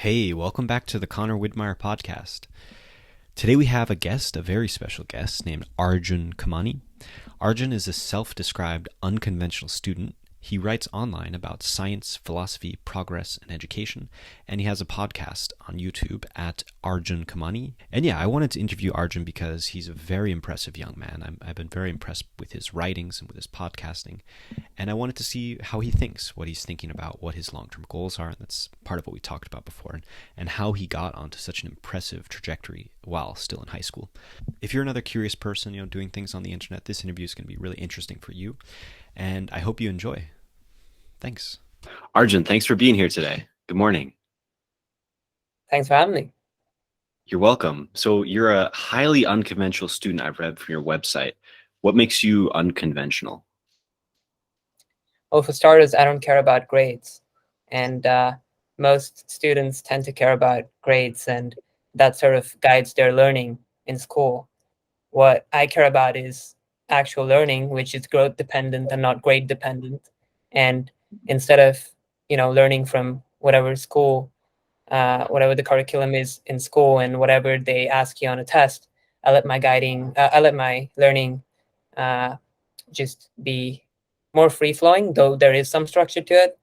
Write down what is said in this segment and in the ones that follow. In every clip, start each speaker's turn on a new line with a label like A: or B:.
A: Hey, welcome back to the Connor Widmaier podcast. Today we have a guest, a very special guest named Arjun Khemani. Arjun is a self-described unconventional student. He writes online about science, philosophy, progress, and education, and he has a podcast on YouTube at Arjun Khemani. And yeah, I wanted to interview Arjun because he's a very impressive young man. I've been very impressed with his writings and with his podcasting, and I wanted to see how he thinks, what he's thinking about, what his long-term goals are, and that's part of what we talked about before, and how he got onto such an impressive trajectory while still in high school. If you're another curious person, doing things on the internet, this interview is going to be really interesting for you, and I hope you enjoy. Thanks. Arjun, thanks for being here today. Good morning.
B: Thanks for having me.
A: You're welcome. So you're a highly unconventional student, I've read from your website. What makes you unconventional?
B: Well, for starters, I don't care about grades. And most students tend to care about grades, and that sort of guides their learning in school. What I care about is actual learning, which is growth dependent and not grade dependent. And instead of, learning from whatever whatever the curriculum is in school and whatever they ask you on a test, I let my learning just be more free flowing, though there is some structure to it.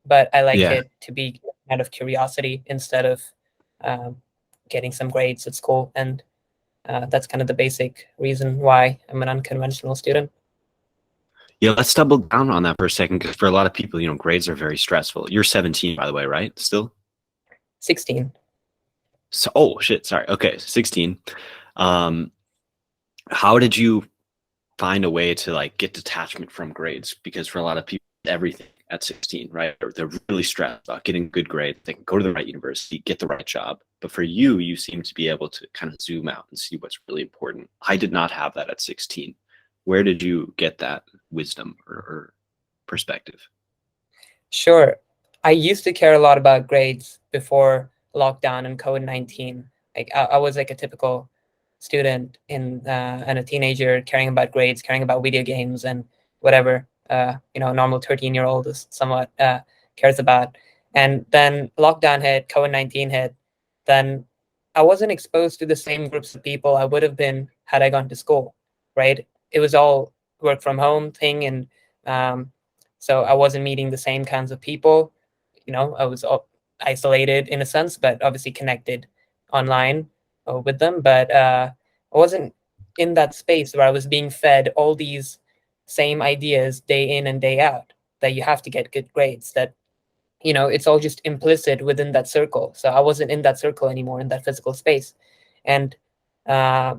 B: But I like
A: Yeah.
B: it to be out of curiosity instead of um, getting some grades at school. And that's kind of the basic reason why I'm an unconventional student.
A: Yeah, let's double down on that for a second, because for a lot of people, grades are very stressful. You're 17, by the way, right? Still?
B: 16.
A: So, oh, shit, sorry. Okay, 16. Um, how did you find a way to get detachment from grades? Because for a lot of people, everything at 16, right? They're really stressed about getting good grades. They can go to the right university, get the right job. But for you, you seem to be able to kind of zoom out and see what's really important. I did not have that at 16. Where did you get that wisdom or perspective?
B: Sure. I used to care a lot about grades before lockdown and COVID-19. Like I was like a typical student and a teenager caring about grades, caring about video games and whatever a normal 13-year-old is somewhat cares about. And then lockdown hit, COVID-19 hit, then I wasn't exposed to the same groups of people I would have been had I gone to school, right? It was all work from home thing, and um, so I wasn't meeting the same kinds of people. I was isolated in a sense, but obviously connected online with them. But I wasn't in that space where I was being fed all these same ideas day in and day out, that you have to get good grades, that it's all just implicit within that circle. So I wasn't in that circle anymore, in that physical space. And uh,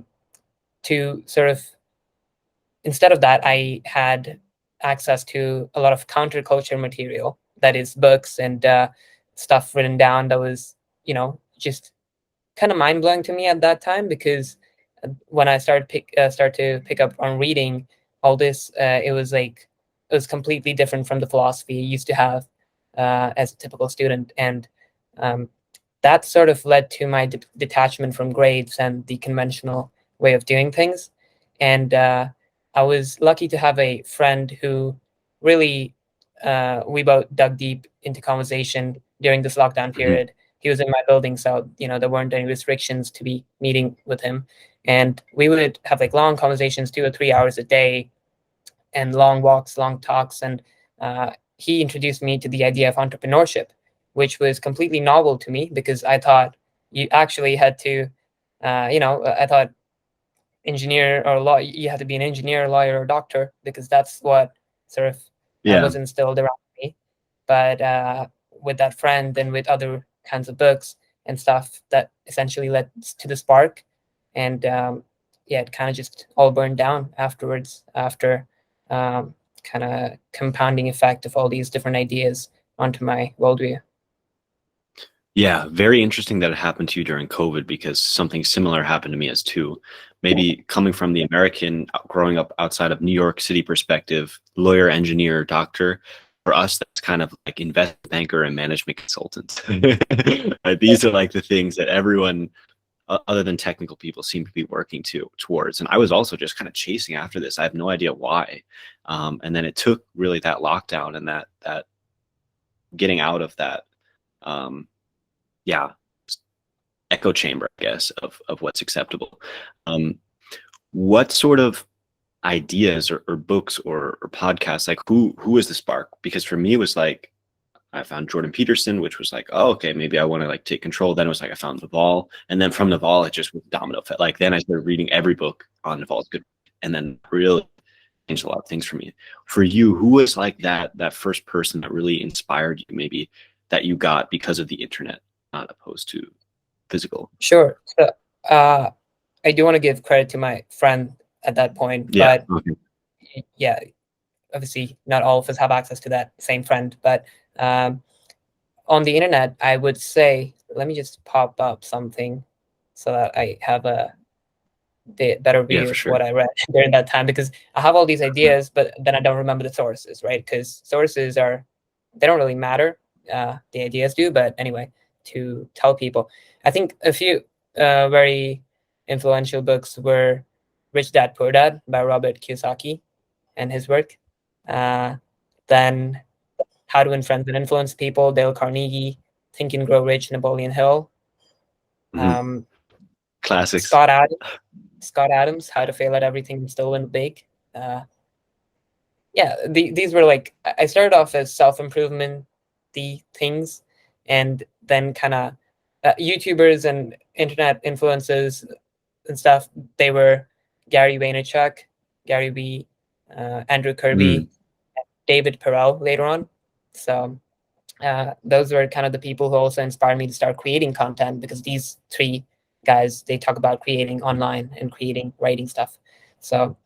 B: to sort of instead of that, I had access to a lot of counterculture material, that is books and stuff written down that was just kind of mind blowing to me at that time, because when I start to pick up on reading all this, it was completely different from the philosophy I used to have as a typical student. And um, that sort of led to my detachment from grades and the conventional way of doing things. And I was lucky to have a friend who really we both dug deep into conversation during this lockdown
A: Mhm.
B: period. He was in my building, so there weren't any restrictions to be meeting with him, and we would have like long conversations, 2 or 3 hours a day, and long walks, long talks. And he introduced me to the idea of entrepreneurship, which was completely novel to me, because I thought you actually had to, I thought engineer or law, you had to be an engineer, lawyer, or doctor, because that's what sort of
A: Yeah.
B: was instilled around me. But with that friend and with other kinds of books and stuff, that essentially led to the spark. And yeah, it kind of just all burned down afterwards, after kind of compounding effect of all these different ideas onto my worldview.
A: Yeah, very interesting that it happened to you during COVID, because something similar happened to me as too. Maybe coming from the American, growing up outside of New York City perspective, lawyer, engineer, doctor. For us, that's kind of like investment banker and management consultant. These are like the things that everyone, other than technical people, seem to be working towards. And I was also just kind of chasing after this. I have no idea why. And then it took really that lockdown and that getting out of that. Um, yeah, echo chamber, I guess, of what's acceptable. What sort of ideas or books or podcasts, like who was the spark? Because for me, it was like I found Jordan Peterson, which was like, oh, okay, maybe I want to like take control. Then it was like I found Naval, and then from Naval, it just was domino effect. Like then I started reading every book on Naval's good, and then really changed a lot of things for me. For you, who was like that first person that really inspired you, maybe that you got because of the internet, not opposed to physical?
B: Sure. So I do want to give credit to my friend at that point,
A: Yeah.
B: but yeah, obviously not all of us have access to that same friend. But on the internet, I would say, let me just pop up something so that I have a better
A: Yeah,
B: view
A: for
B: of
A: sure.
B: what I read during that time, because I have all these ideas, but then I don't remember the sources, right? Because sources they don't really matter. The ideas do, but anyway, to tell people, I think a few very influential books were Rich Dad Poor Dad by Robert Kiyosaki and his work. Then How to Win Friends and Influence People, Dale Carnegie, Think and Grow Rich, Napoleon Hill.
A: Mm-hmm. Classics.
B: Scott Adams, How to Fail at Everything and Still Win Big. Yeah, these were like, I started off as self-improvement things, and then kind of YouTubers and internet influencers and stuff. They were Gary Vaynerchuk, Gary Vee, Andrew Kirby, David Perel later on. So those were kind of the people who also inspired me to start creating content, because these three guys, they talk about creating online and writing stuff. So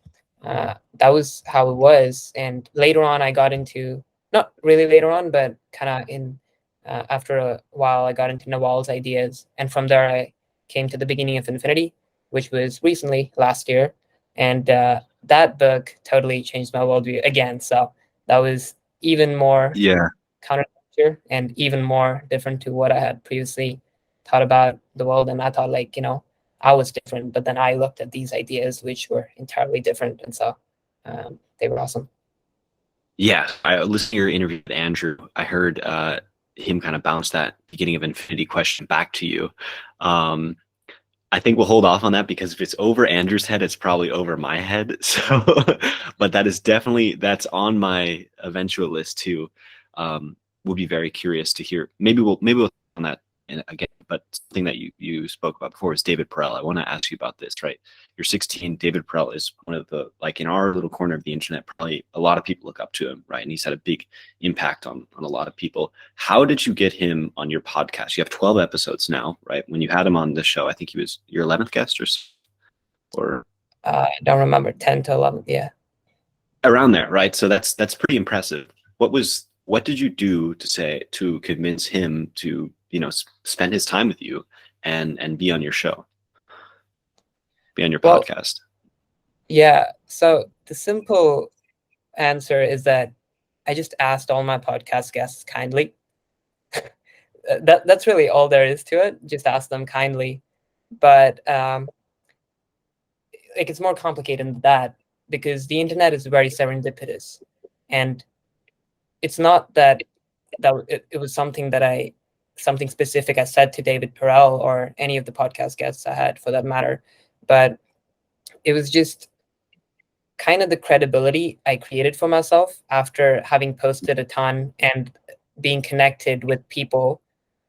B: that was how it was. And later on, I got into, not really later on, but kind of in after a while, I got into Nawal's ideas. And from there, I came to The Beginning of Infinity, which was recently last year. And that book totally changed my worldview again. So that was even more counterculture and even more different to what I had previously thought about the world. And I thought, like, I was different, but then I looked at these ideas, which were entirely different. And so they were awesome.
A: Yeah, I listened to your interview with Andrew. I heard him kind of bounce that Beginning of Infinity question back to you. I think we'll hold off on that, because if it's over Andrew's head, it's probably over my head. So, but that's on my eventual list too. We'll be very curious to hear. Maybe we'll on that again. But something that you spoke about before is David Perel. I want to ask you about this. Right, you're 16. David Perel is one of the, like, in our little corner of the internet, probably a lot of people look up to him, right? And he's had a big impact on a lot of people. How did you get him on your podcast? You have 12 episodes now, right? When you had him on the show, I think he was your 11th guest, or
B: I don't remember, 10 to 11. Yeah.
A: around there, right? So that's pretty impressive. What did you do to convince him to, spend his time with you and be on your show, be on your podcast?
B: Yeah. So the simple answer is that I just asked all my podcast guests kindly. That's really all there is to it. Just ask them kindly. But like, it's more complicated than that, because the internet is very serendipitous, and it's not that it was something something specific I said to David Perel or any of the podcast guests I had, for that matter, but it was just kind of the credibility I created for myself after having posted a ton and being connected with people,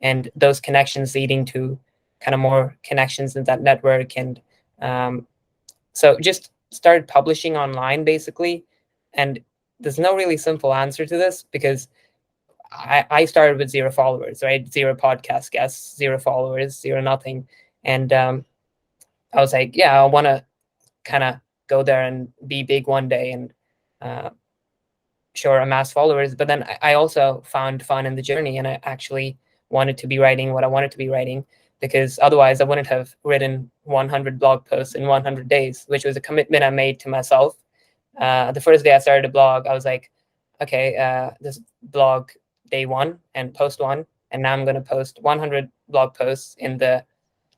B: and those connections leading to kind of more connections in that network. And so just started publishing online, basically. And there's no really simple answer to this, because I started with 0 followers, right? 0 podcast guests, 0 followers, 0 nothing. And I was like, yeah, I want to kind of go there and be big one day, and sure, amass followers. But then I also found fun in the journey, and I actually wanted to be writing what I wanted to be writing, because otherwise I wouldn't have written 100 blog posts in 100 days, which was a commitment I made to myself. The first day I started a blog, I was like, okay, this blog day 1 and post 1, and now I'm going to post 100 blog posts in the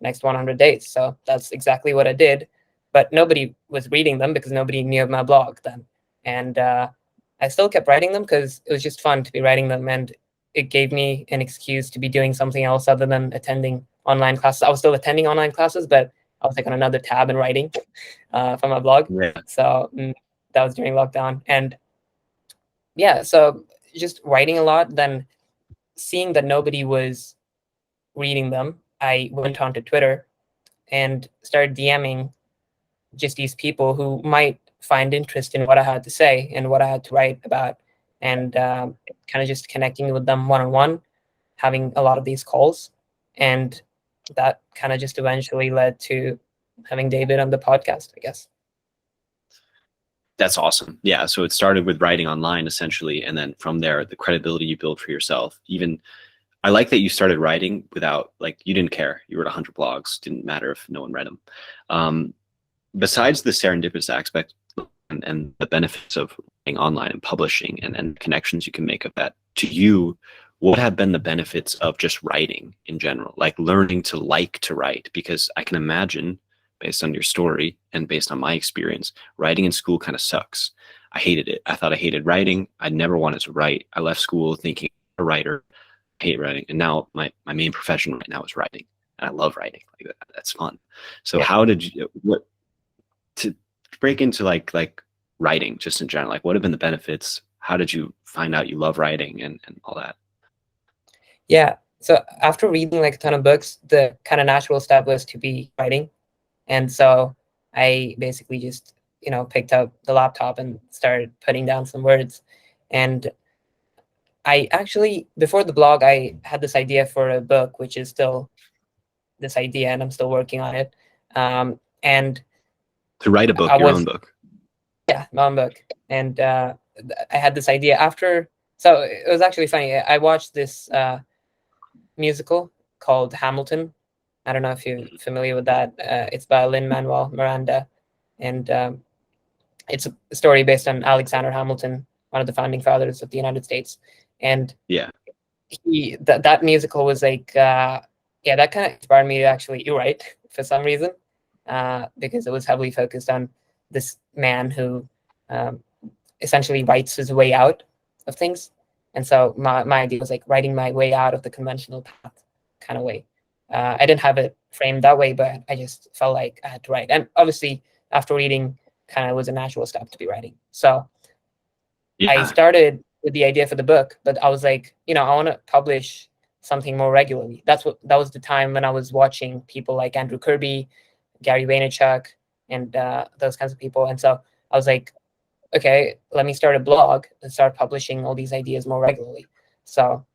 B: next 100 days. So that's exactly what I did. But nobody was reading them, because nobody knew of my blog then. And I still kept writing them, because it was just fun to be writing them. And it gave me an excuse to be doing something else other than attending online classes. I was still attending online classes, but I was like on another tab and writing for my blog.
A: Yeah.
B: So that was during lockdown. And yeah, so just writing a lot, then seeing that nobody was reading them, I went onto Twitter and started DMing just these people who might find interest in what I had to say and what I had to write about, and kind of just connecting with them one-on-one, having a lot of these calls. And that kind of just eventually led to having David on the podcast, I guess.
A: That's awesome. Yeah. So it started with writing online essentially. And then from there, the credibility you build for yourself. Even I like that you started writing without, like, you didn't care. You wrote 100 blogs. Didn't matter if no one read them. Besides the serendipitous aspect and the benefits of writing online and publishing and connections you can make of that, to you, what have been the benefits of just writing in general? Like learning to like to write, because I can imagine, based on your story and based on my experience, writing in school kind of sucks. I hated it. I thought I hated writing. I never wanted to write. I left school thinking I'm a writer. I hate writing. And now my main profession right now is writing. And I love writing. Like that's fun. So
B: Yeah.
A: how did you, what, to break into like writing just in general, like what have been the benefits? How did you find out you love writing and all that?
B: Yeah. So after reading like a ton of books, the kind of natural step was to be writing. And so I basically just, picked up the laptop and started putting down some words. And I actually, before the blog, I had this idea for a book, which is still this idea, and I'm still working on it. And
A: To write a book,
B: I
A: your
B: was,
A: own book.
B: yeah, my own book. And I had this idea after, so it was actually funny. I watched this musical called Hamilton. I don't know if you're familiar with that. It's by Lin-Manuel Miranda. And it's a story based on Alexander Hamilton, one of the founding fathers of the United States. And
A: Yeah.
B: that musical was like, that kind of inspired me to actually write for some reason, because it was heavily focused on this man who essentially writes his way out of things. And so my idea was like writing my way out of the conventional path kind of way. I didn't have it framed that way, but I just felt like I had to write. And obviously, after reading, kind of was a natural step to be writing. So I started with the idea for the book, but I was like, I want to publish something more regularly. That was the time when I was watching people like Andrew Kirby, Gary Vaynerchuk, and those kinds of people. And so I was like, okay, let me start a blog and start publishing all these ideas more regularly. So,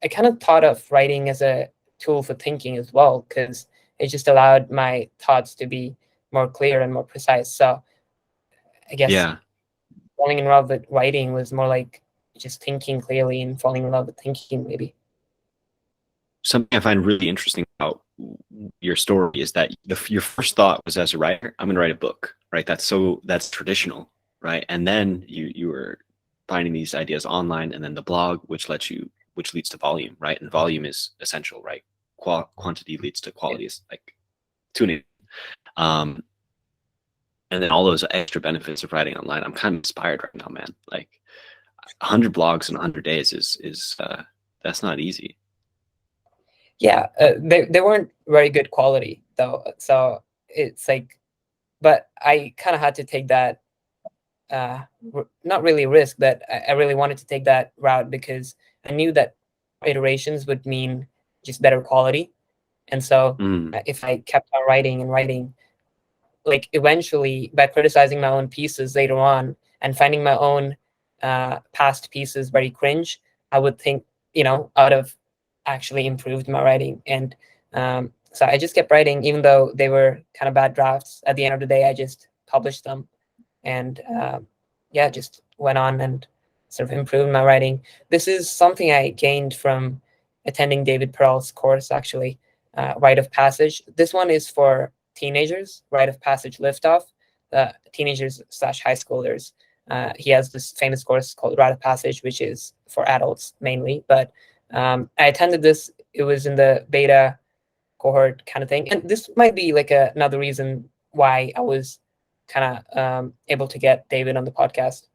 B: I kind of thought of writing as a tool for thinking as well, because it just allowed my thoughts to be more clear and more precise. So I guess falling in love with writing was more like just thinking clearly and falling in love with thinking, maybe.
A: Something I find really interesting about your story is that your first thought was, as a writer, I'm going to write a book, right? That's traditional, right? And then you were finding these ideas online, and then the blog, which leads to volume, right? And volume is essential, right? Quantity leads to quality, is like tuning. And then all those extra benefits of writing online. I'm kind of inspired right now, man. Like 100 blogs in 100 days is that's not easy.
B: Yeah, they weren't very good quality though. So it's like, but I kind of had to take that, not really risk, but I really wanted to take that route because I knew that iterations would mean just better quality. And so if I kept on writing and writing, like eventually by criticizing my own pieces later on and finding my own past pieces very cringe, I would think, out of actually improved my writing. And so I just kept writing, even though they were kind of bad drafts. At the end of the day, I just published them, and just went on and sort of improved my writing. This is something I gained from attending David Peral's course, actually, Rite of Passage. This one is for teenagers, Rite of Passage Liftoff, teenagers / high schoolers. He has this famous course called Rite of Passage, which is for adults mainly, but I attended this. It was in the beta cohort kind of thing. And this might be like another reason why I was kind of able to get David on the podcast.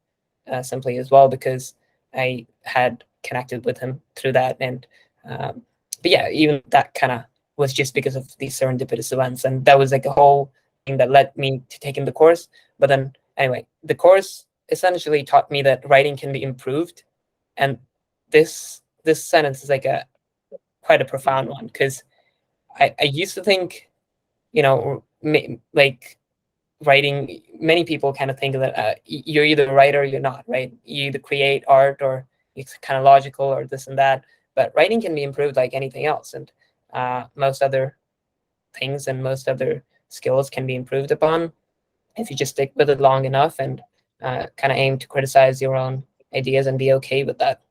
B: simply as well, because I had connected with him through that. And but yeah, even that kind of was just because of these serendipitous events, and that was like a whole thing that led me to taking the course. But then anyway, the course essentially taught me that writing can be improved, and this sentence is like a quite a profound one, because I used to think, like writing, many people kind of think that you're either a writer or you're not, right? You either create art or it's kind of logical or this and that. But writing can be improved like anything else, and most other things and most other skills can be improved upon if you just stick with it long enough and kind of aim to criticize your own ideas and be okay with that.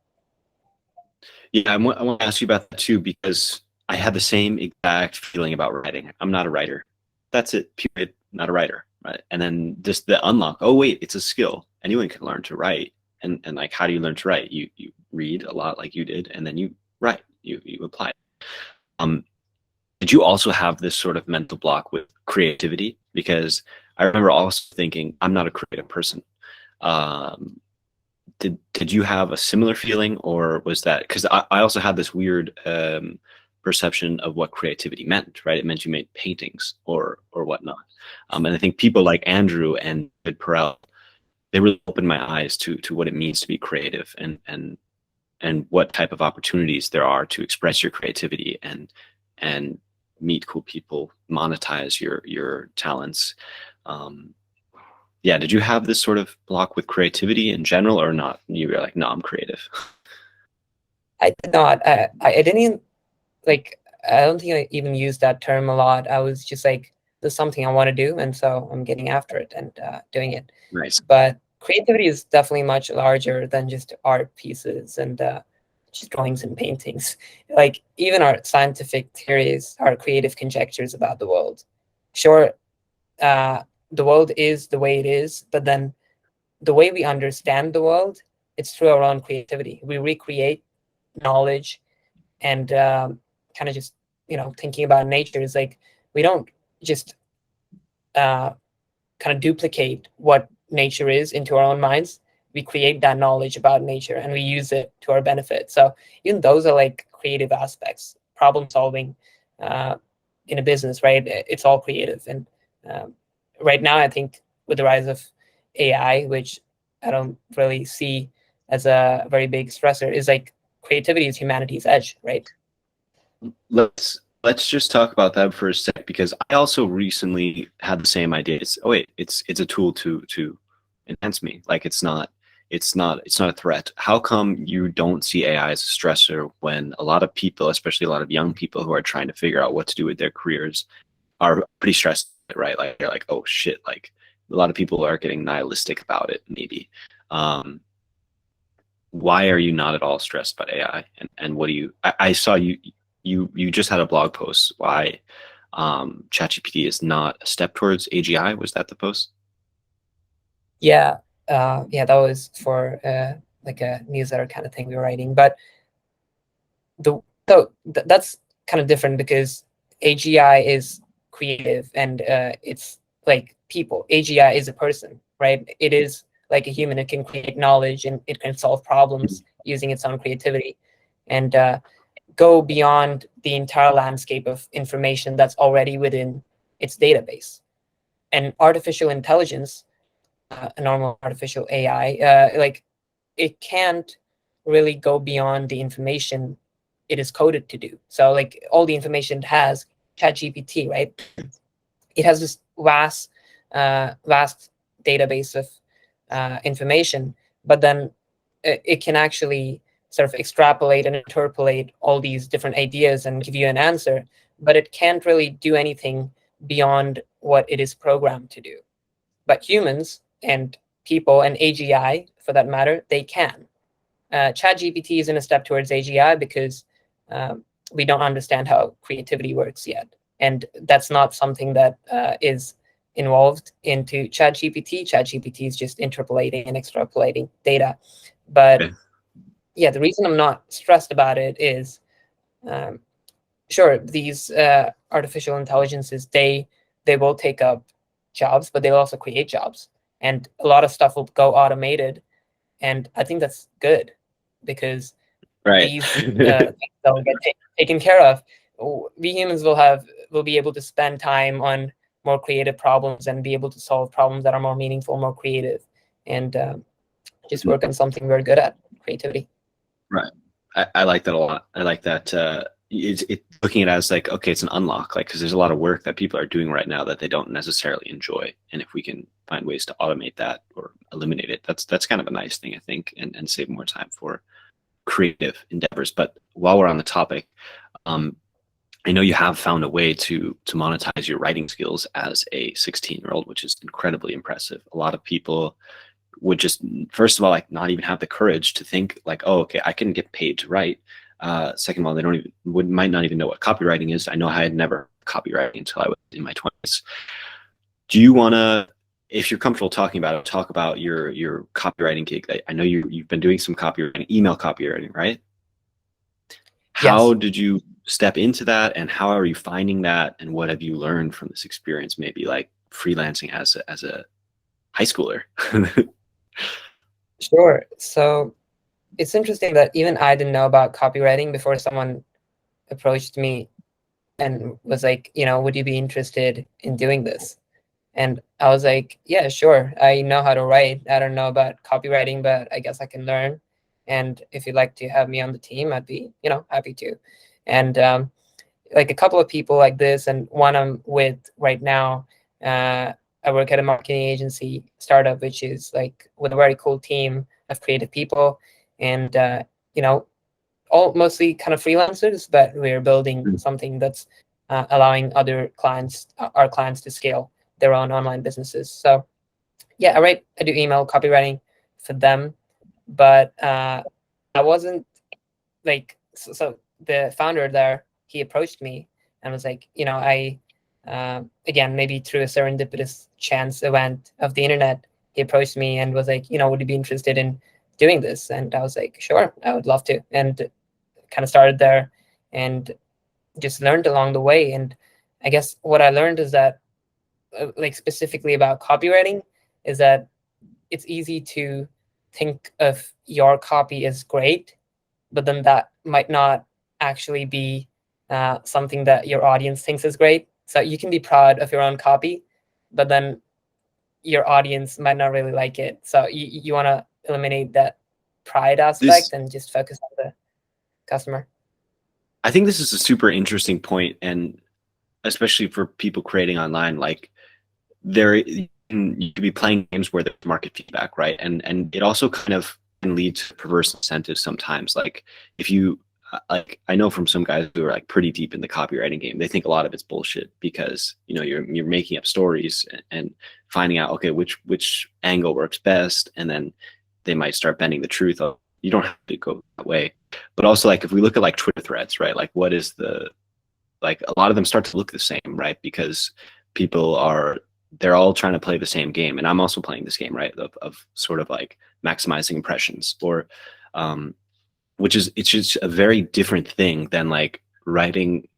A: Yeah, I want to ask you about that too, because I had the same exact feeling about writing. I'm not a writer. That's it, period. Not a writer, right? And then just the unlock, oh wait, it's a skill. Anyone can learn to write. And like, how do you learn to write? You read a lot like you did, and then you write, you apply it. Did you also have this sort of mental block with creativity? Because I remember also thinking, I'm not a creative person. Did you have a similar feeling, or was that because I also had this weird perception of what creativity meant, right? It meant you made paintings or whatnot. And I think people like Andrew and David Perel, they really opened my eyes to what it means to be creative, and what type of opportunities there are to express your creativity and meet cool people, monetize your talents. Yeah, did you have this sort of block with creativity in general, or not? You were like, no, I'm creative.
B: I did not. I didn't like. I don't think I even used that term a lot. I was just like, there's something I want to do, and so I'm getting after it and doing it.
A: Nice.
B: But creativity is definitely much larger than just art pieces and just drawings and paintings. Like even our scientific theories are creative conjectures about the world. Sure, the world is the way it is, but then the way we understand the world, it's through our own creativity. We recreate knowledge and kind of just, thinking about nature is like, we don't just kind of duplicate what nature is into our own minds. We create that knowledge about nature and we use it to our benefit. So even those are like creative aspects, problem solving in a business, right? It's all creative. And right now, I think with the rise of AI, which I don't really see as a very big stressor, is like creativity is humanity's edge, right?
A: Let's just talk about that for a sec, because I also recently had the same idea. It's a tool to enhance me. Like it's not a threat. How come you don't see AI as a stressor when a lot of people, especially a lot of young people who are trying to figure out what to do with their careers, are pretty stressed, right? Like they're like, oh shit, like a lot of people are getting nihilistic about it, maybe. Why are you not at all stressed about AI? And what do you, I saw you just had a blog post why ChatGPT is not a step towards AGI. Was that the post?
B: Yeah. Yeah, that was for like a newsletter kind of thing we were writing. But that's kind of different because AGI is creative and it's like people. AGI is a person, right? It is like a human. It can create knowledge and it can solve problems using its own creativity and go beyond the entire landscape of information that's already within its database. And artificial intelligence, a normal artificial AI, like it can't really go beyond the information it is coded to do. So like all the information it has, ChatGPT, right? It has this vast database of information, but then it can actually sort of extrapolate and interpolate all these different ideas and give you an answer, but it can't really do anything beyond what it is programmed to do. But humans and people and AGI, for that matter, they can. ChatGPT is in a step towards AGI because we don't understand how creativity works yet. And that's not something that is involved into ChatGPT. ChatGPT is just interpolating and extrapolating data. But
A: Okay.
B: yeah, the reason I'm not stressed about it is, sure, these artificial intelligences, they will take up jobs, but they'll also create jobs. And a lot of stuff will go automated. And I think that's good, because
A: Right.
B: these things that will get taken care of, we humans will be able to spend time on more creative problems and be able to solve problems that are more meaningful, more creative, and just work on something we're good at, creativity.
A: Right. I like that a lot. I like that. It's looking at it as like, okay, it's an unlock, like, because there's a lot of work that people are doing right now that they don't necessarily enjoy. And if we can find ways to automate that or eliminate it, that's kind of a nice thing, I think, and save more time for creative endeavors. But while we're on the topic, um, I know you have found a way to monetize your writing skills as a 16-year-old, which is incredibly impressive. A lot of people would just, first of all, like, not even have the courage to think like, oh, okay, I can get paid to write. Second of all, they might not even know what copywriting is. I know I had never copywriting until I was in my 20s. Do you want to, if you're comfortable talking about it, talk about your copywriting gig? I know you've been doing some copywriting, email copywriting, right? How
B: Yes.
A: did you step into that, and how are you finding that, and what have you learned from this experience, maybe like freelancing as a high schooler?
B: Sure. So it's interesting that even I didn't know about copywriting before someone approached me and was like, would you be interested in doing this? And I was like, yeah, sure. I know how to write. I don't know about copywriting, but I guess I can learn. And if you'd like to have me on the team, I'd be, happy to. And like a couple of people like this, and one I'm with right now, I work at a marketing agency startup, which is like with a very cool team of creative people, and all mostly kind of freelancers, but we're building something that's allowing our clients to scale their own online businesses. So yeah, I do email copywriting for them, but I wasn't like, so the founder there, he approached me and was like, I again, maybe through a serendipitous chance event of the internet, he approached me and was like, would you be interested in doing this? And I was like, sure, I would love to. And kind of started there and just learned along the way. And I guess what I learned is that, like specifically about copywriting, is that it's easy to think of your copy as great, but then that might not actually be something that your audience thinks is great. So you can be proud of your own copy, but then your audience might not really like it. So you want to eliminate that pride aspect
A: This,
B: and just focus on the customer.
A: I think this is a super interesting point, and especially for people creating online, like, you could be playing games where there's market feedback, right? And it also kind of can lead to perverse incentives sometimes. Like, if you, like, I know from some guys who are like pretty deep in the copywriting game, they think a lot of it's bullshit because you're making up stories and finding out, okay, which angle works best, and then they might start bending the truth. You don't have to go that way. But also, like, if we look at like Twitter threads, right? Like, what is the, like, a lot of them start to look the same, right? Because they're all trying to play the same game, and I'm also playing this game, right? Of sort of like maximizing impressions, or it's just a very different thing than like writing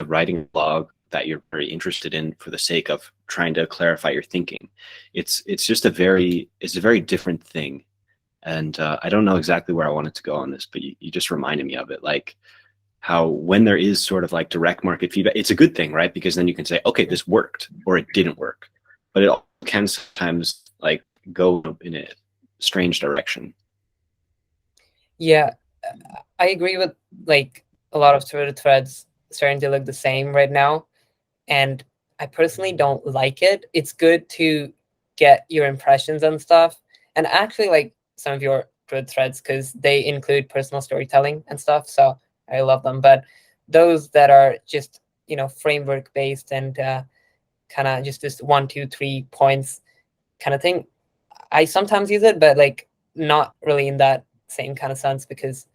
A: writing a blog that you're very interested in for the sake of trying to clarify your thinking. It's a very different thing. And I don't know exactly where I wanted to go on this, but you just reminded me of it. Like, how when there is sort of like direct market feedback, it's a good thing, right? Because then you can say, okay, this worked or it didn't work. But it can sometimes like go in a strange direction.
B: Yeah, I agree with like a lot of Twitter threads starting to look the same right now. And I personally don't like it. It's good to get your impressions and stuff. And actually like some of your Twitter threads, because they include personal storytelling and stuff. So I love them. But those that are just, framework based and kind of just this 1, 2, 3 points kind of thing, I sometimes use it, but like not really in that same kind of sense, because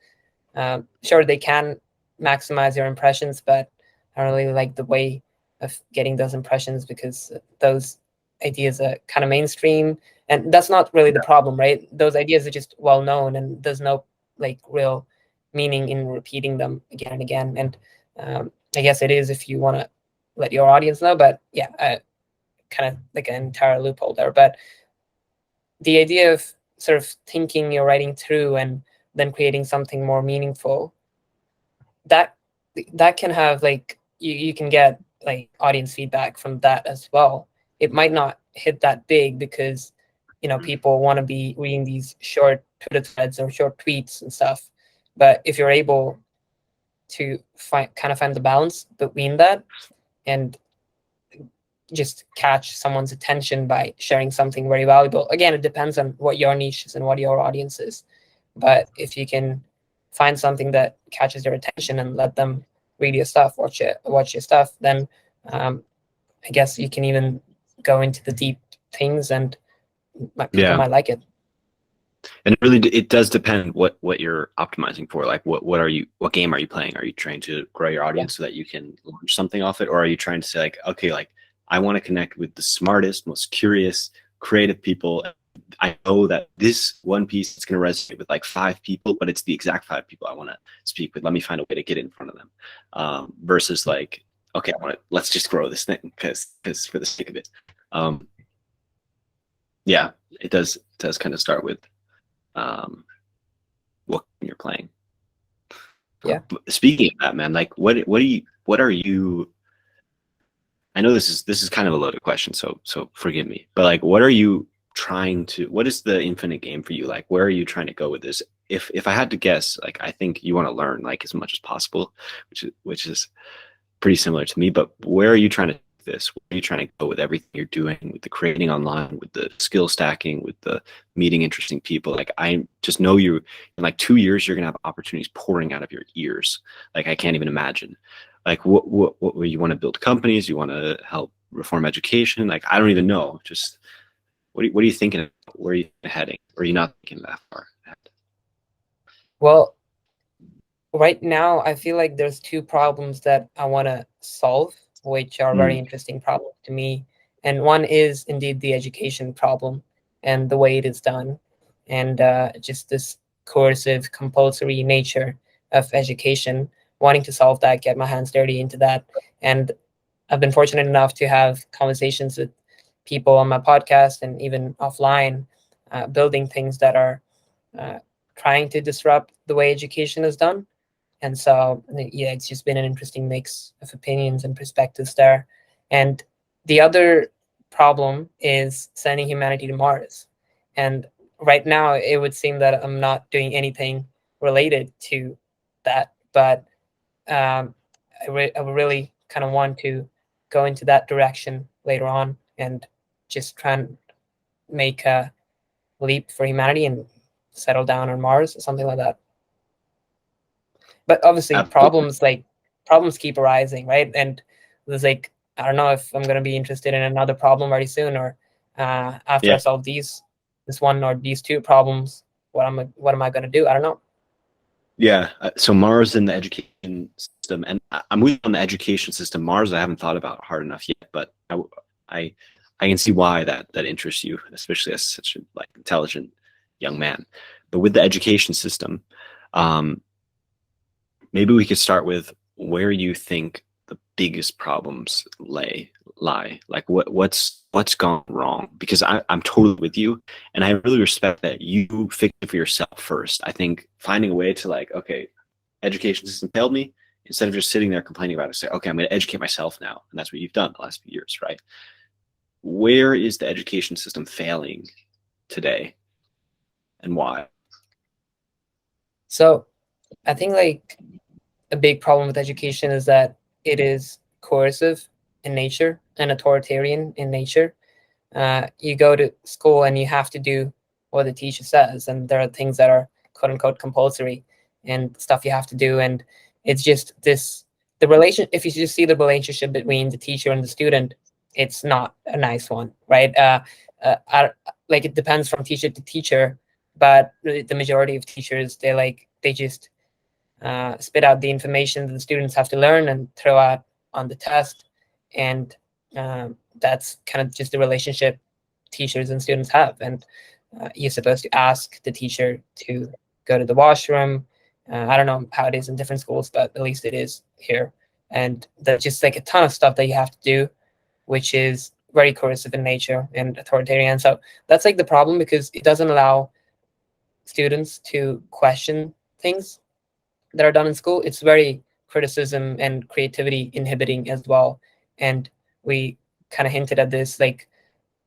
B: sure, they can maximize your impressions, but I don't really like the way of getting those impressions, because those ideas are kind of mainstream, and that's not really the problem, right? Those ideas are just well known, and there's no like real meaning in repeating them again and again. And I guess it is if you want to let your audience know, but yeah, kind of like an entire loophole there. But the idea of sort of thinking your writing through and then creating something more meaningful, that can have like you can get like audience feedback from that as well. It might not hit that big because people want to be reading these short Twitter threads or short tweets and stuff. But if you're able to find the balance between that and just catch someone's attention by sharing something very valuable. Again, it depends on what your niche is and what your audience is. But if you can find something that catches their attention and let them read your stuff, watch your stuff, then I guess you can even go into the deep things, and people might like it.
A: And it does depend what you're optimizing for. Like what game are you playing? Are you trying to grow your audience so that you can launch something off it, or are you trying to say like, okay, like I want to connect with the smartest, most curious, creative people. I know that this one piece is going to resonate with like 5 people, but it's the exact 5 people I want to speak with. Let me find a way to get in front of them. Versus like, okay, let's just grow this thing because for the sake of it. Yeah, it does kind of start with what you're playing.
B: Yeah.
A: Speaking of that, man, like what are you? I know this is kind of a loaded question, so forgive me. But like, what is the infinite game for you? Like, where are you trying to go with this? If I had to guess, like, I think you want to learn like as much as possible, which is pretty similar to me. But where are you trying to do this? Where are you trying to go with everything you're doing, with the creating online, with the skill stacking, with the meeting interesting people? Like, I just know you in like 2 years, you're gonna have opportunities pouring out of your ears. Like, I can't even imagine. Like, what you want to build companies? You want to help reform education? Like, I don't even know. Just what are you thinking? Where are you heading? Or are you not thinking that far ahead?
B: Well, right now, I feel like there's 2 problems that I want to solve, which are very interesting problems to me. And one is indeed the education problem and the way it is done, and just this coercive, compulsory nature of education. Wanting to solve that, get my hands dirty into that. And I've been fortunate enough to have conversations with people on my podcast and even offline, building things that are trying to disrupt the way education is done. And so, yeah, it's just been an interesting mix of opinions and perspectives there. And the other problem is sending humanity to Mars. And right now, it would seem that I'm not doing anything related to that. But I would really kind of want to go into that direction later on and just try and make a leap for humanity and settle down on Mars or something like that. But obviously, problems keep arising, right? And there's like, I don't know if I'm going to be interested in another problem very soon, or after I solve this one or these 2 problems, what am I going to do? I don't know.
A: Yeah. So Mars in the education system, and I'm with you on the education system. Mars, I haven't thought about hard enough yet, but I can see why that interests you, especially as such a like intelligent young man. But with the education system, maybe we could start with where you think the biggest problems lie. Like what's gone wrong? Because I'm totally with you, and I really respect that you fix it for yourself first. I think finding a way to like, okay, education system failed me, instead of just sitting there complaining about it, say, okay, I'm going to educate myself now, and that's what you've done the last few years, right? Where is the education system failing today, and why?
B: So, I think like a big problem with education is that it is coercive in nature and authoritarian in nature. You go to school and you have to do what the teacher says, and there are things that are quote unquote compulsory and stuff you have to do. And it's just if you just see the relationship between the teacher and the student, it's not a nice one, right? Like it depends from teacher to teacher, but the majority of teachers, they just spit out the information that the students have to learn and throw out on the test. And that's kind of just the relationship teachers and students have. And you're supposed to ask the teacher to go to the washroom. I don't know how it is in different schools, but at least it is here. And there's just like a ton of stuff that you have to do, which is very coercive in nature and authoritarian. So that's like the problem, because it doesn't allow students to question things that are done in school, it's very criticism and creativity inhibiting as well. And we kind of hinted at this, like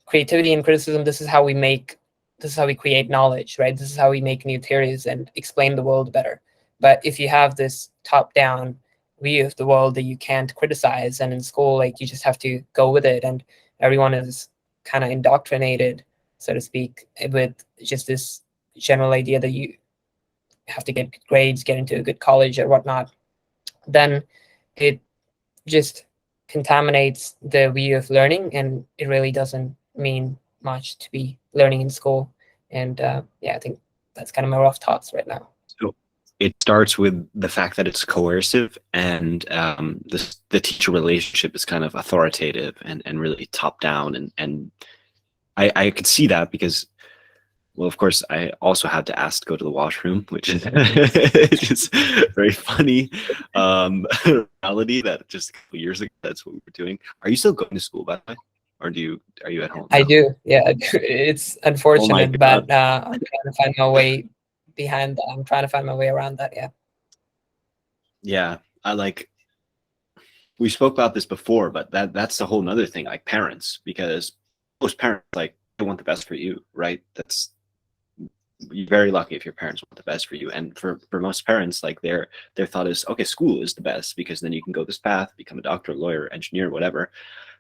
B: creativity and criticism, this is how we create knowledge, right? This is how we make new theories and explain the world better. But if you have this top down view of the world that you can't criticize, and in school, like you just have to go with it, and everyone is kind of indoctrinated, so to speak, with just this general idea that you have to get good grades, get into a good college or whatnot, then it just contaminates the view of learning, and it really doesn't mean much to be learning in school. And yeah, I think that's kind of my rough thoughts right now.
A: So it starts with the fact that it's coercive, and the teacher relationship is kind of authoritative and really top down. And I could see that because, well, of course, I also had to ask to go to the washroom, which is just very funny reality that just a couple years ago, that's what we were doing. Are you still going to school, by the way? Or are you at home
B: I
A: now?
B: do, yeah. It's
A: Oh my
B: unfortunate,
A: God.
B: but I'm trying to find my way behind that. I'm trying to find my way around that. Yeah.
A: Yeah. We spoke about this before, but that's the whole nother thing, like parents, because most parents, like, they want the best for you, right? You're very lucky if your parents want the best for you. And for most parents, like their thought is, okay, school is the best because then you can go this path, become a doctor, lawyer, engineer, whatever.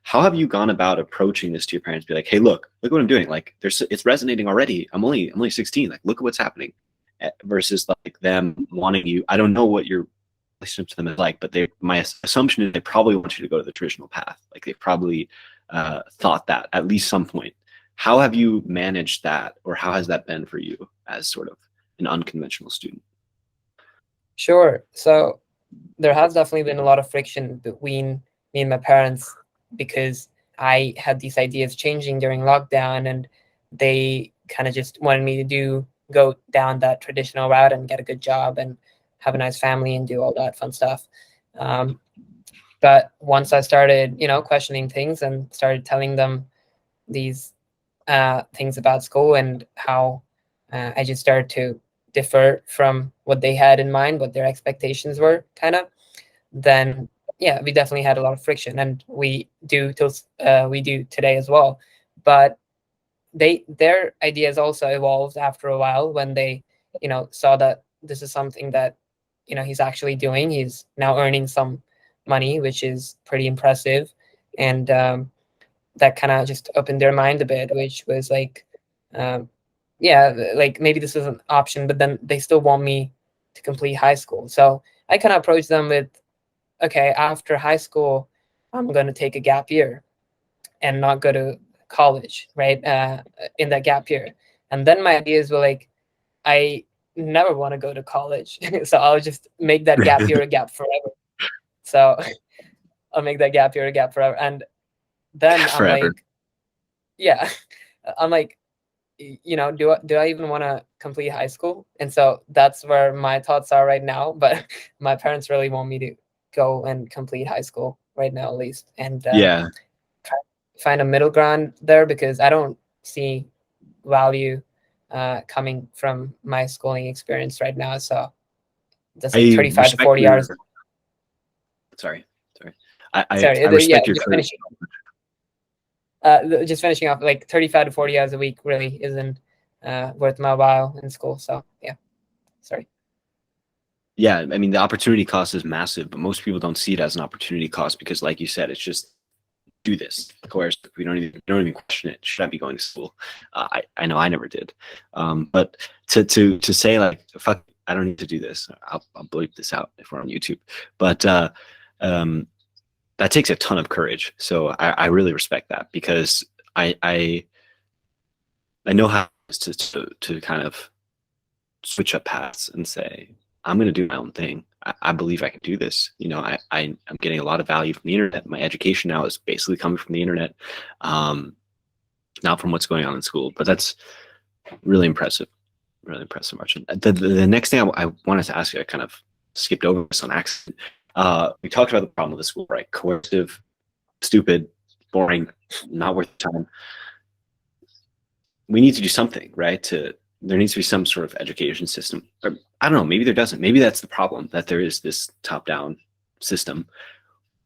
A: How have you gone about approaching this to your parents? Be like, hey, look what I'm doing. Like, it's resonating already. I'm only 16. Like, look at what's happening. Versus like them wanting you. I don't know what your relationship to them is like, but my assumption is they probably want you to go to the traditional path. Like, they probably thought that at least some point. How have you managed that, or how has that been for you as sort of an unconventional student?
B: Sure. So there has definitely been a lot of friction between me and my parents, because I had these ideas changing during lockdown, and they kind of just wanted me to go down that traditional route and get a good job and have a nice family and do all that fun stuff. Um, but once I started, questioning things and started telling them these things about school and how I just started to differ from what they had in mind, what their expectations were, kind of, then yeah, we definitely had a lot of friction, and we do today as well. But their ideas also evolved after a while when they, saw that this is something that, he's actually doing. He's now earning some money, which is pretty impressive, and that kind of just opened their mind a bit, which was like, um, yeah, like maybe this is an option, but then they still want me to complete high school. So I kind of approached them with, okay, after high school, I'm going to take a gap year and not go to college, right? In that gap year. And then my ideas were like, I never want to go to college. So I'll just make that gap year a gap forever. So I'll make that gap year a gap forever. And then I'm
A: Forever.
B: like, yeah, I'm like, do I even want to complete high school? And so that's where my thoughts are right now. But my parents really want me to go and complete high school right now, at least, and
A: Yeah.
B: find a middle ground there, because I don't see value coming from my schooling experience right now. So that's like
A: I
B: 35 to
A: respect
B: 40 hours.
A: sorry. I
B: Sorry, yeah,
A: respect your courage.
B: just finishing off, like 35 to 40 hours a week really isn't worth my while in school. So yeah, sorry.
A: Yeah, I mean, the opportunity cost is massive, but most people don't see it as an opportunity cost because, like you said, it's just do this. Of course, we don't even question it. Should I be going to school? I know I never did. But to say like, fuck, I don't need to do this. I'll bleep this out if we're on YouTube. But that takes a ton of courage. So I really respect that, because I know how to kind of switch up paths and say, I'm going to do my own thing. I believe I can do this. I'm getting a lot of value from the internet. My education now is basically coming from the internet, not from what's going on in school. But that's really impressive. Really impressive, Arjun. The next thing I wanted to ask you, I kind of skipped over this on accident. We talked about the problem of the school, right? Coercive, stupid, boring, not worth the time. We need to do something, right, to there needs to be some sort of education system. Or I don't know, maybe there doesn't. Maybe that's the problem, that there is this top-down system.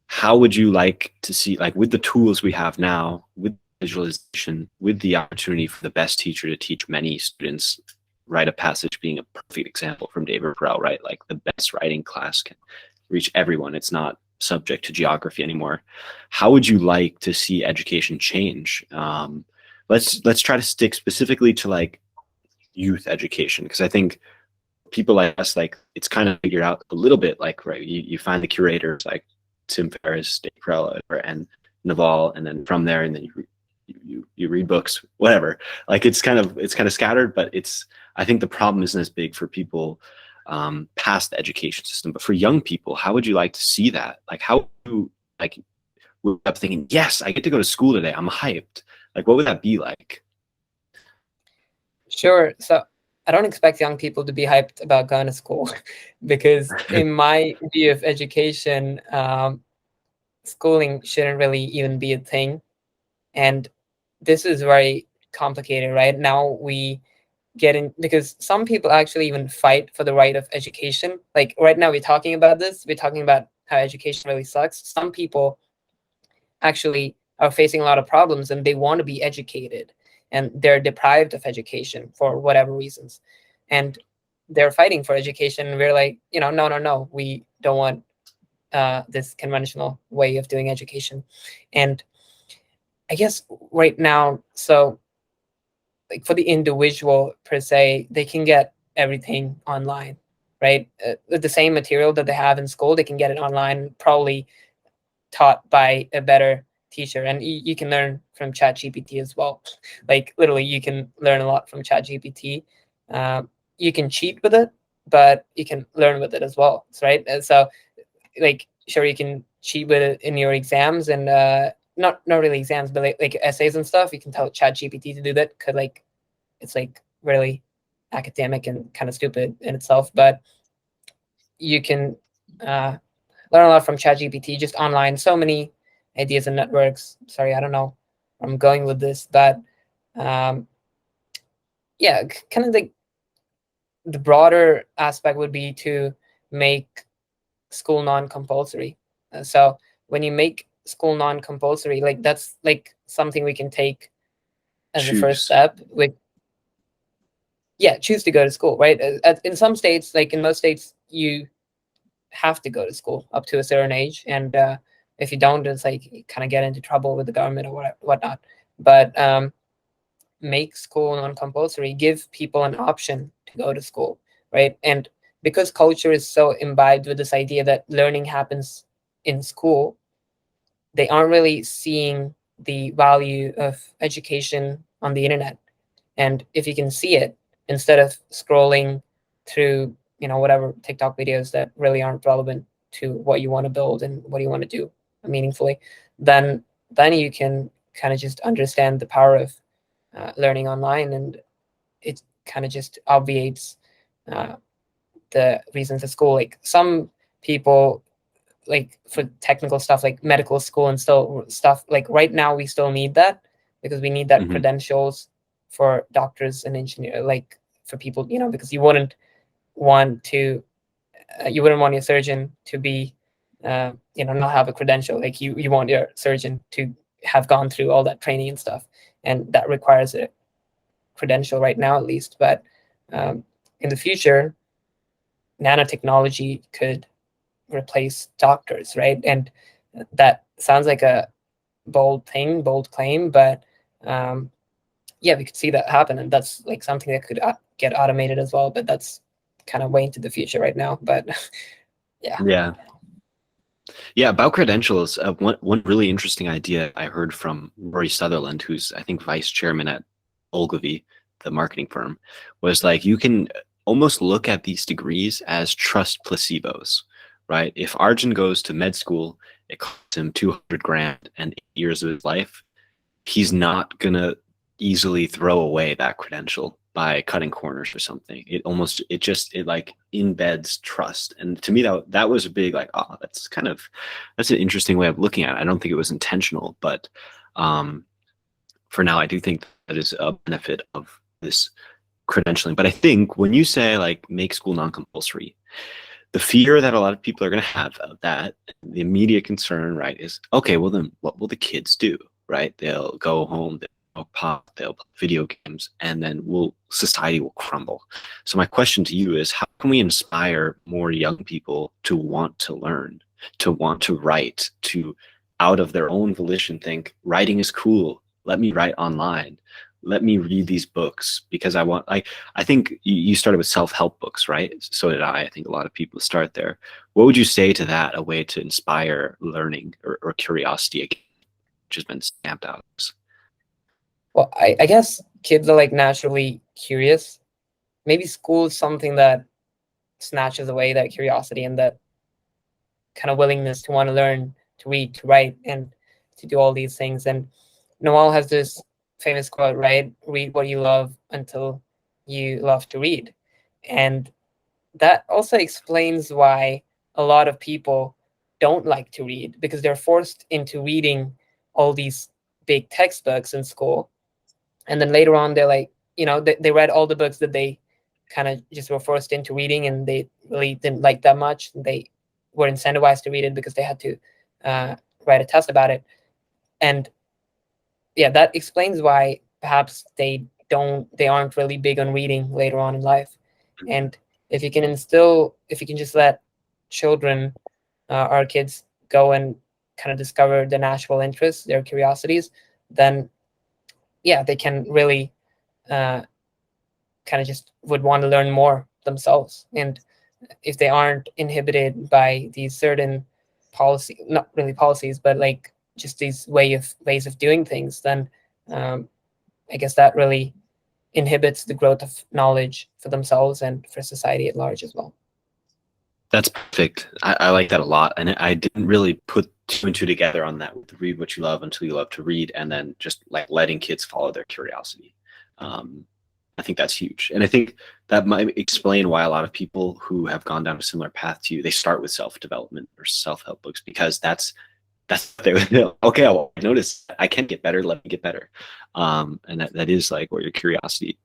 A: How would you like to see, like with the tools we have now, with visualization, with the opportunity for the best teacher to teach many students, write a passage being a perfect example from David Perel, right? Like the best writing class can reach everyone. It's not subject to geography anymore. How would you like to see education change? Let's try to stick specifically to like youth education, because I think people like us, like it's kind of figured out a little bit. Like, right, you find the curators like Tim Ferriss, Dave Perella, and Naval, and then from there, and then you read books, whatever. Like it's kind of scattered, but it's, I think the problem isn't as big for people past the education system. But for young people, how would you like to see that? Like how do like wake up thinking, yes, I get to go to school today, I'm hyped. Like what would that be like?
B: Sure. So I don't expect young people to be hyped about going to school because in my view of education, schooling shouldn't really even be a thing. And this is very complicated, right? Now we get in because some people actually even fight for the right of education. Like right now we're talking about this, we're talking about how education really sucks. Some people actually are facing a lot of problems and they want to be educated and they're deprived of education for whatever reasons. And they're fighting for education. And we're like, no, we don't want this conventional way of doing education. And I guess right now, so like for the individual per se, they can get everything online, right? The same material that they have in school, they can get it online, probably taught by a better teacher. And you can learn from ChatGPT as well. Like literally, you can learn a lot from ChatGPT. You can cheat with it, but you can learn with it as well, right? And so, like, sure, you can cheat with it in your exams and not really exams, but like essays and stuff. You can tell ChatGPT to do that because like it's like really academic and kind of stupid in itself. But you can learn a lot from ChatGPT just online. So many ideas and networks. Sorry, I don't know where I'm going with this, but yeah, kind of like the broader aspect would be to make school non-compulsory. So when you make school non-compulsory, like that's like something we can take as a first
A: Choose.
B: step. With choose to go to school, right? In some states, like in most states, you have to go to school up to a certain age, and if you don't, it's like you kind of get into trouble with the government or whatnot. But make school non-compulsory, give people an option to go to school, right? And because culture is so imbibed with this idea that learning happens in school, they aren't really seeing the value of education on the internet. And if you can see it instead of scrolling through, whatever TikTok videos that really aren't relevant to what you want to build and what you want to do meaningfully, then you can kind of just understand the power of learning online, and it kind of just obviates the reasons at school. Like some people, like for technical stuff like medical school and still stuff, like right now we still need that because we need that credentials for doctors and engineers, like for people, because you wouldn't want your surgeon to be not have a credential. Like you want your surgeon to have gone through all that training and stuff, and that requires a credential right now at least. But in the future, nanotechnology could replace doctors, right? And that sounds like a bold claim, but we could see that happen, and that's like something that could get automated as well. But that's kind of way into the future right now. But
A: Yeah. About credentials, one really interesting idea I heard from Rory Sutherland, who's I think vice chairman at Ogilvy, the marketing firm, was like you can almost look at these degrees as trust placebos, right? If Arjun goes to med school, it costs him 200 grand and 8 years of his life, he's not gonna easily throw away that credential by cutting corners or something. It like embeds trust. And to me, that was a big like, oh, that's an interesting way of looking at it. I don't think it was intentional, but for now, I do think that is a benefit of this credentialing. But I think when you say like make school non-compulsory, the fear that a lot of people are going to have of that, the immediate concern, right, is okay, well then what will the kids do, right? They'll go home, they'll pop, they'll play video games, and then society will crumble. So my question to you is, how can we inspire more young people to want to learn, to want to write, to out of their own volition think writing is cool, let me write online, let me read these books because I think you started with self-help books, right? So did I. I think a lot of people start there. What would you say to that, a way to inspire learning or curiosity, again, which has been stamped out?
B: Well, I guess kids are like naturally curious. Maybe school is something that snatches away that curiosity and that kind of willingness to want to learn, to read, to write, and to do all these things. And Noel has this famous quote, right? Read what you love until you love to read. And that also explains why a lot of people don't like to read, because they're forced into reading all these big textbooks in school. And then later on, they're like, they read all the books that they kind of just were forced into reading, and they really didn't like that much. They were incentivized to read it because they had to write a test about it. And yeah, that explains why perhaps they aren't really big on reading later on in life. And if you can just let children, our kids, go and kind of discover their natural interests, their curiosities, then yeah, they can really kind of just would want to learn more themselves. And if they aren't inhibited by these certain not really policies, but like just these ways of doing things, then I guess that really inhibits the growth of knowledge for themselves and for society at large as well.
A: That's perfect. I like that a lot. And I didn't really put two and two together on that, with read what you love until you love to read, and then just like letting kids follow their curiosity. I think that's huge. And I think that might explain why a lot of people who have gone down a similar path to you, they start with self-development or self-help books, because that's they okay, well, I noticed I can get better, let me get better. And that is like where your curiosity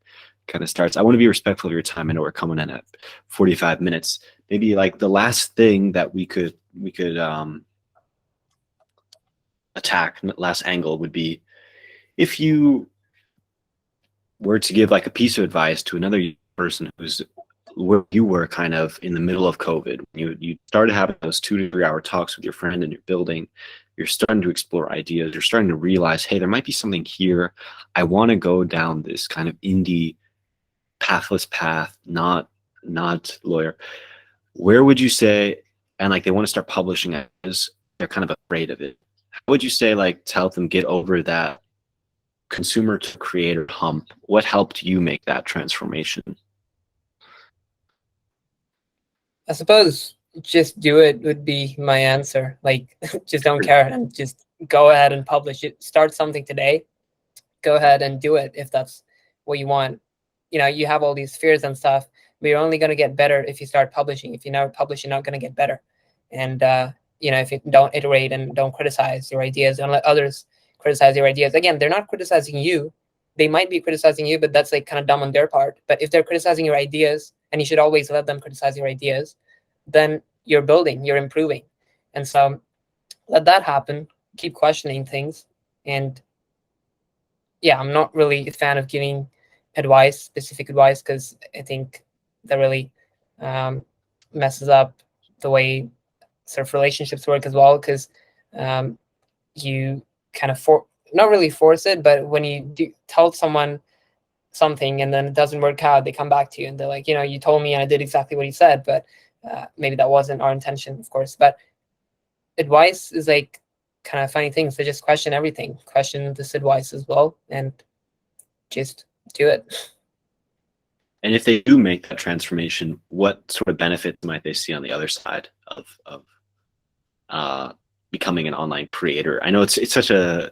A: kind of starts. I want to be respectful of your time. I know we're coming in at 45 minutes. Maybe like the last thing that we could attack, last angle, would be if you were to give like a piece of advice to another person who's where you were kind of in the middle of COVID. You started having those 2 to 3 hour talks with your friend in your building. You're starting to explore ideas. You're starting to realize, hey, there might be something here. I want to go down this kind of indie pathless path, not lawyer. Where would you say, and like they want to start publishing as they're kind of afraid of it. How would you say, like, to help them get over that consumer to creator hump? What helped you make that transformation?
B: I suppose just do it would be my answer. Like, just don't care and just go ahead and publish it. Start something today. Go ahead and do it if that's what you want. You have all these fears and stuff, but you're only going to get better if you start publishing. If you never publish, you're not going to get better. And, if you don't iterate and don't criticize your ideas, don't let others criticize your ideas. Again, they're not criticizing you. They might be criticizing you, but that's like kind of dumb on their part. But if they're criticizing your ideas, and you should always let them criticize your ideas, then you're building, you're improving. And so let that happen. Keep questioning things. And yeah, I'm not really a fan of giving specific advice, because I think that really messes up the way sort of relationships work as well, because you kind of not really force it, but when you tell someone something and then it doesn't work out, they come back to you and they're like, you told me and I did exactly what you said, but maybe that wasn't our intention, of course. But advice is like kind of funny things. So just question everything, question this advice as well, and just do it.
A: And if they do make that transformation, what sort of benefits might they see on the other side of becoming an online creator? I know it's such a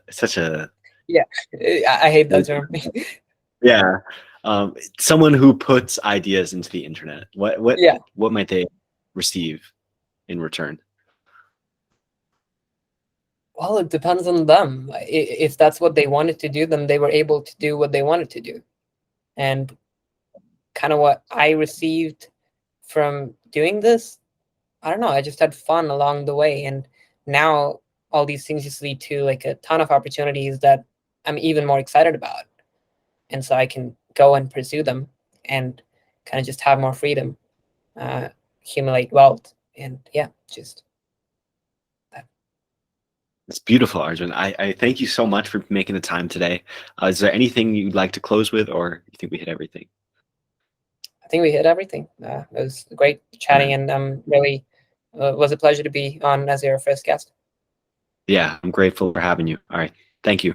B: yeah, I hate that term.
A: Yeah, someone who puts ideas into the internet. What might they receive in return?
B: Well, it depends on them. If that's what they wanted to do, then they were able to do what they wanted to do. And kind of what I received from doing this. I don't know, I just had fun along the way, and now all these things just lead to like a ton of opportunities that I'm even more excited about, and so I can go and pursue them and kind of just have more freedom, accumulate wealth, and yeah, just that.
A: It's beautiful, Arjun. I thank you so much for making the time today. Is there anything you'd like to close with, or you think we hit everything?
B: I think we hit everything. It was great
A: All
B: chatting,
A: right.
B: and really was a pleasure to be on as your first guest.
A: Yeah, I'm grateful for having you. All right. Thank you.